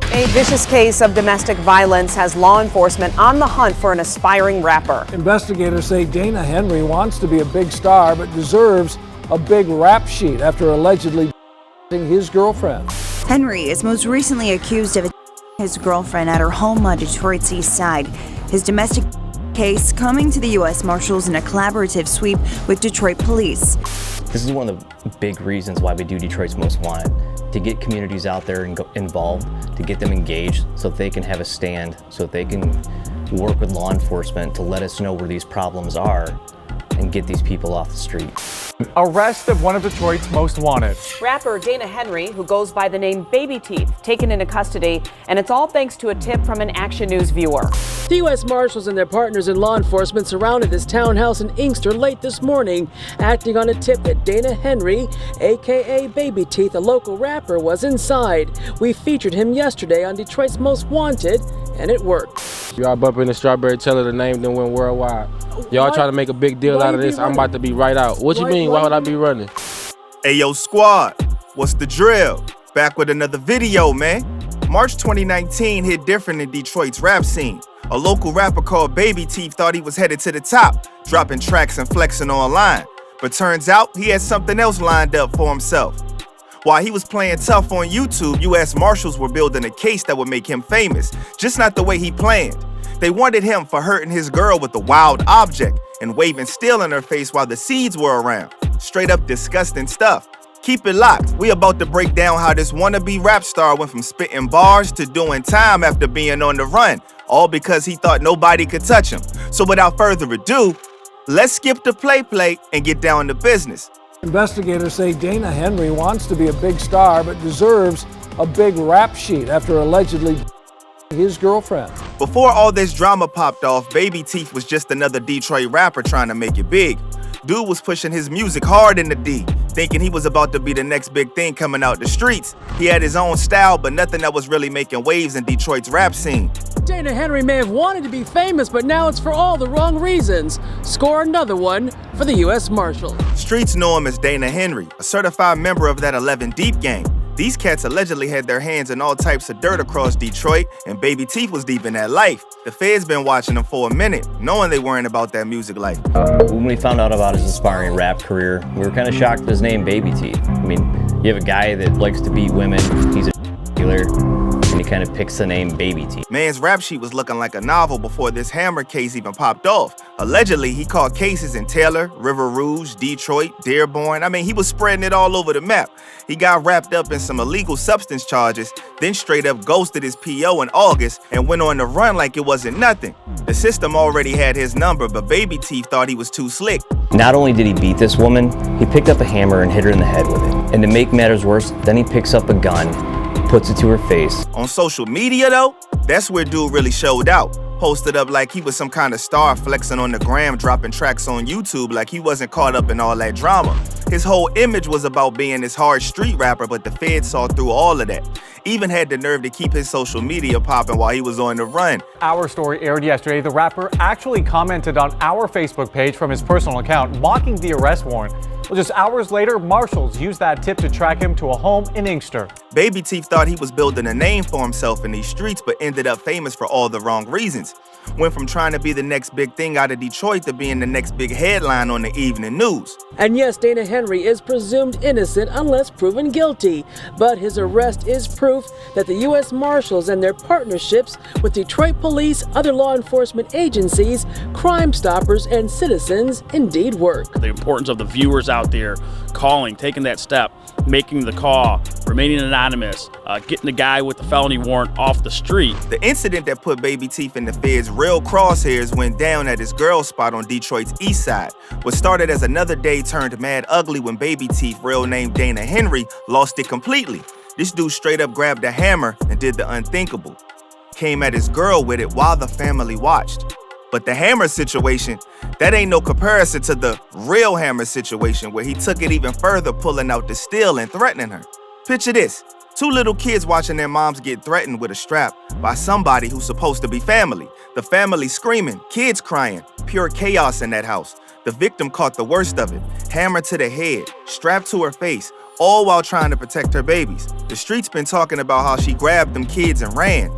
A vicious case of domestic violence has law enforcement on the hunt for an aspiring rapper. Investigators say Dana Henry wants to be a big star but deserves a big rap sheet after allegedly his girlfriend. Henry is most recently accused of his girlfriend at her home on Detroit's east side. His domestic case coming to the U.S. Marshals in a collaborative sweep with Detroit police. This is one of the big reasons why we do Detroit's Most Wanted, to get communities out there and involved, to get them engaged so that they can have a stand, so that they can work with law enforcement to let us know where these problems are and get these people off the street. Arrest of one of Detroit's most wanted. Rapper Dana Henry, who goes by the name Baby Teeth, taken into custody, and it's all thanks to a tip from an Action News viewer. The U.S. Marshals and their partners in law enforcement surrounded this townhouse in Inkster late this morning, acting on a tip that Dana Henry, aka Baby Teeth, a local rapper, was inside. We featured him yesterday on Detroit's Most Wanted, and it worked. Y'all bumping the Strawberry Teller, the name then went worldwide. Y'all try to make a big deal out of this. I'm about to be right out. What you mean? Why would I be running? Hey, yo, squad, what's the drill? Back with another video, man. March 2019 hit different in Detroit's rap scene. A local rapper called Baby Teeth thought he was headed to the top, dropping tracks and flexing online. But turns out he had something else lined up for himself. While he was playing tough on YouTube, U.S. Marshals were building a case that would make him famous, just not the way he planned. They wanted him for hurting his girl with a wild object and waving steel in her face while the seeds were around. Straight up disgusting stuff. Keep it locked. We about to break down how this wannabe rap star went from spitting bars to doing time after being on the run, all because he thought nobody could touch him. So without further ado, let's skip the play and get down to business. Investigators say Dana Henry wants to be a big star but deserves a big rap sheet after allegedly his girlfriend. Before all this drama popped off, Baby Teeth was just another Detroit rapper trying to make it big. Dude was pushing his music hard in the D, thinking he was about to be the next big thing coming out the streets. He had his own style, but nothing that was really making waves in Detroit's rap scene. Dana Henry may have wanted to be famous, but now it's for all the wrong reasons. Score another one for the U.S. Marshals. Streets know him as Dana Henry, a certified member of that 11 Deep gang. These cats allegedly had their hands in all types of dirt across Detroit, and Baby Teeth was deep in that life. The feds been watching them for a minute, knowing they weren't about that music life. When we found out about his aspiring rap career, we were kind of shocked at his name, Baby Teeth. I mean, you have a guy that likes to beat women, he's a dealer, and he kind of picks the name Baby Teeth. Man's rap sheet was looking like a novel before this Hammer case even popped off. Allegedly, he caught cases in Taylor, River Rouge, Detroit, Dearborn. I mean, he was spreading it all over the map. He got wrapped up in some illegal substance charges, then straight up ghosted his PO in August and went on the run like it wasn't nothing. The system already had his number, but Baby Teeth thought he was too slick. Not only did he beat this woman, he picked up a hammer and hit her in the head with it. And to make matters worse, then he picks up a gun, puts it to her face. On social media though, that's where dude really showed out. Posted up like he was some kind of star, flexing on the gram, dropping tracks on YouTube like he wasn't caught up in all that drama. His whole image was about being this hard street rapper, but the feds saw through all of that. Even had the nerve to keep his social media popping while he was on the run. Our story aired yesterday. The rapper actually commented on our Facebook page from his personal account, mocking the arrest warrant. Well, just hours later, marshals used that tip to track him to a home in Inkster. Baby Teeth thought he was building a name for himself in these streets, but ended up famous for all the wrong reasons. Went from trying to be the next big thing out of Detroit to being the next big headline on the evening news. And yes, Dana Henry is presumed innocent unless proven guilty. But his arrest is proof that the U.S. Marshals and their partnerships with Detroit police, other law enforcement agencies, Crime Stoppers, and citizens indeed work. The importance of the viewers out there calling, taking that step, making the call, remaining anonymous, getting the guy with the felony warrant off the street. The incident that put Baby Teeth in the feds' real crosshairs went down at his girl spot on Detroit's east side. What started as another day turned mad ugly when Baby Teeth, real name Dana Henry, lost it completely. This dude straight up grabbed a hammer and did the unthinkable. Came at his girl with it while the family watched. But the hammer situation, that ain't no comparison to the real hammer situation where he took it even further, pulling out the steel and threatening her. Picture this, 2 little kids watching their moms get threatened with a strap by somebody who's supposed to be family. The family screaming, kids crying, pure chaos in that house. The victim caught the worst of it, hammer to the head, strap to her face, all while trying to protect her babies. The streets been talking about how she grabbed them kids and ran,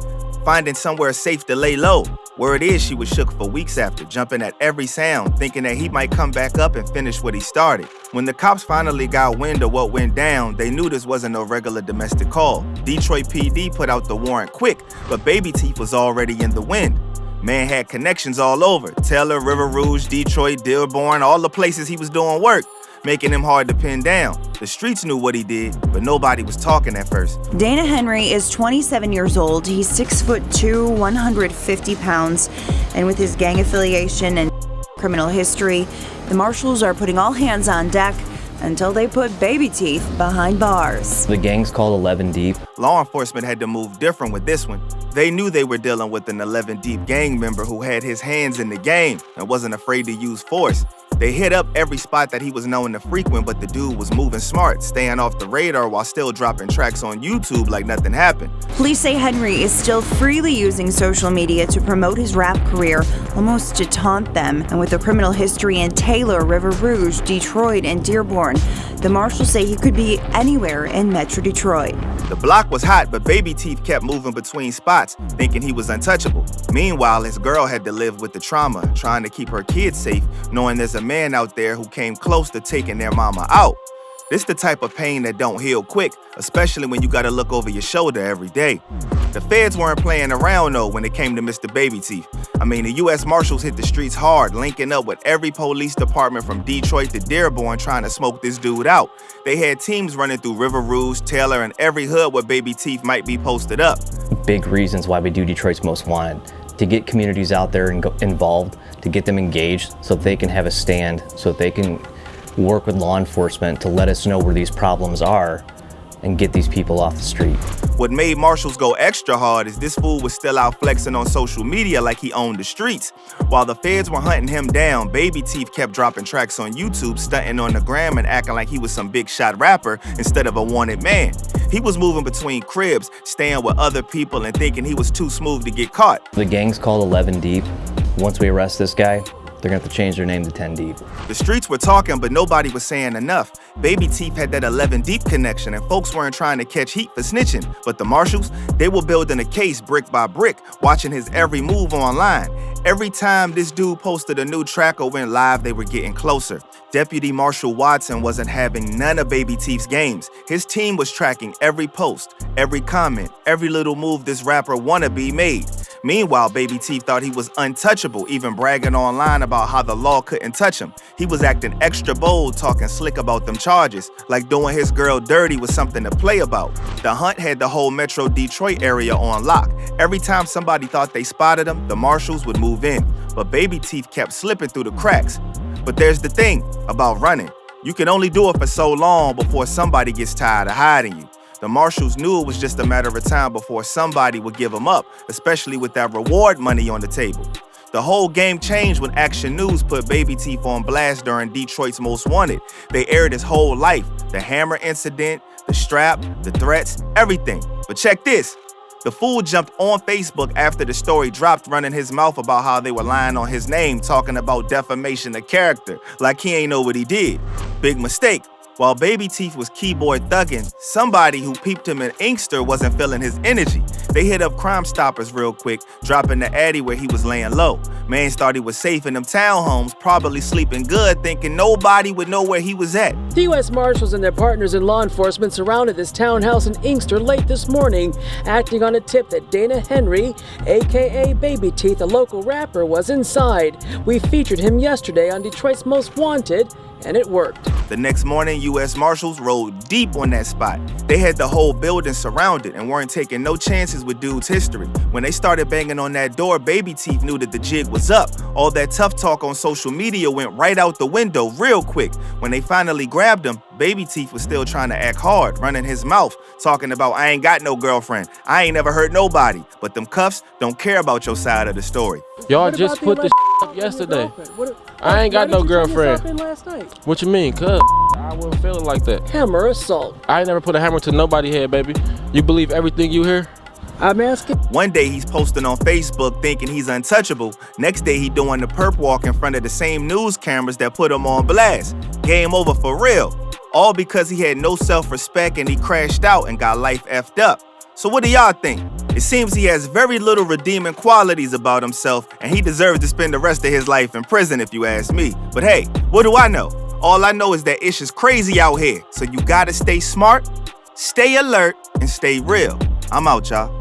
finding somewhere safe to lay low. Word is she was shook for weeks after, jumping at every sound, thinking that he might come back up and finish what he started. When the cops finally got wind of what went down, they knew this wasn't no regular domestic call. Detroit PD put out the warrant quick, but Baby Teeth was already in the wind. Man had connections all over: Taylor, River Rouge, Detroit, Dearborn, all the places he was doing work, making him hard to pin down. The streets knew what he did, but nobody was talking at first. Dana Henry is 27 years old. He's 6'2", 150 pounds, and with his gang affiliation and criminal history, the marshals are putting all hands on deck until they put Baby Teeth behind bars. The gang's called 11 Deep. Law enforcement had to move different with this one. They knew they were dealing with an 11 Deep gang member who had his hands in the game and wasn't afraid to use force. They hit up every spot that he was known to frequent, but the dude was moving smart, staying off the radar while still dropping tracks on YouTube like nothing happened. Police say Henry is still freely using social media to promote his rap career, almost to taunt them. And with a criminal history in Taylor, River Rouge, Detroit, and Dearborn, the marshals say he could be anywhere in Metro Detroit. The block was hot, but Baby Teeth kept moving between spots, thinking he was untouchable. Meanwhile, his girl had to live with the trauma, trying to keep her kids safe, knowing there's a man out there who came close to taking their mama out. This the type of pain that don't heal quick, especially when you gotta look over your shoulder every day. The feds weren't playing around though when it came to Mr. Baby Teeth. I mean, the U.S. Marshals hit the streets hard, linking up with every police department from Detroit to Dearborn trying to smoke this dude out. They had teams running through River Rouge, Taylor, and every hood where Baby Teeth might be posted up. Big reasons why we do Detroit's Most Wanted. To get communities out there and involved, to get them engaged so they can have a stand, so they can work with law enforcement to let us know where these problems are and get these people off the street. What made marshals go extra hard is this fool was still out flexing on social media like he owned the streets. While the feds were hunting him down, Baby Teeth kept dropping tracks on YouTube, stunting on the gram and acting like he was some big shot rapper instead of a wanted man. He was moving between cribs, staying with other people and thinking he was too smooth to get caught. The gang's called 11 Deep. Once we arrest this guy, they're gonna have to change their name to 10 Deep. The streets were talking, but nobody was saying enough. Baby Teeth had that 11 Deep connection, and folks weren't trying to catch heat for snitching. But the marshals, they were building a case brick by brick, watching his every move online. Every time this dude posted a new track or went live, they were getting closer. Deputy Marshal Watson wasn't having none of Baby Teeth's games. His team was tracking every post, every comment, every little move this rapper wannabe made. Meanwhile, Baby Teeth thought he was untouchable, even bragging online about how the law couldn't touch him. He was acting extra bold, talking slick about them charges, like doing his girl dirty was something to play about. The hunt had the whole Metro Detroit area on lock. Every time somebody thought they spotted him, the marshals would move in. But Baby Teeth kept slipping through the cracks. But there's the thing about running. You can only do it for so long before somebody gets tired of hiding you. The marshals knew it was just a matter of time before somebody would give him up, especially with that reward money on the table. The whole game changed when Action News put Baby Teeth on blast during Detroit's Most Wanted. They aired his whole life, the hammer incident, the strap, the threats, everything. But check this. The fool jumped on Facebook after the story dropped, running his mouth about how they were lying on his name, talking about defamation of character, like he ain't know what he did. Big mistake. While Baby Teeth was keyboard thugging, somebody who peeped him in Inkster wasn't feeling his energy. They hit up Crime Stoppers real quick, dropping the Addy where he was laying low. Mans thought he was safe in them townhomes, probably sleeping good, thinking nobody would know where he was at. The U.S. Marshals and their partners in law enforcement surrounded this townhouse in Inkster late this morning, acting on a tip that Dana Henry, a.k.a. Baby Teeth, a local rapper, was inside. We featured him yesterday on Detroit's Most Wanted, and it worked. The next morning, U.S. Marshals rode deep on that spot. They had the whole building surrounded and weren't taking no chances with dude's history. When they started banging on that door, Baby Teeth knew that the jig was up. All that tough talk on social media went right out the window real quick. When they finally grabbed him, Baby Teeth was still trying to act hard, running his mouth, talking about, I ain't got no girlfriend, I ain't never hurt nobody. But them cuffs don't care about your side of the story. Y'all just put the up yesterday. I ain't got no girlfriend. What you mean, cuz? I wasn't feeling like that. Hammer assault. I ain't never put a hammer to nobody's head, baby. You believe everything you hear? I'm asking. One day he's posting on Facebook thinking he's untouchable. Next day he doing the perp walk in front of the same news cameras that put him on blast. Game over for real. all because he had no self-respect and he crashed out and got life effed up. So what do y'all think? It seems he has very little redeeming qualities about himself, and he deserves to spend the rest of his life in prison if you ask me. But hey, what do I know? All I know is that ish is crazy out here, so you gotta stay smart, stay alert, and stay real. I'm out, y'all.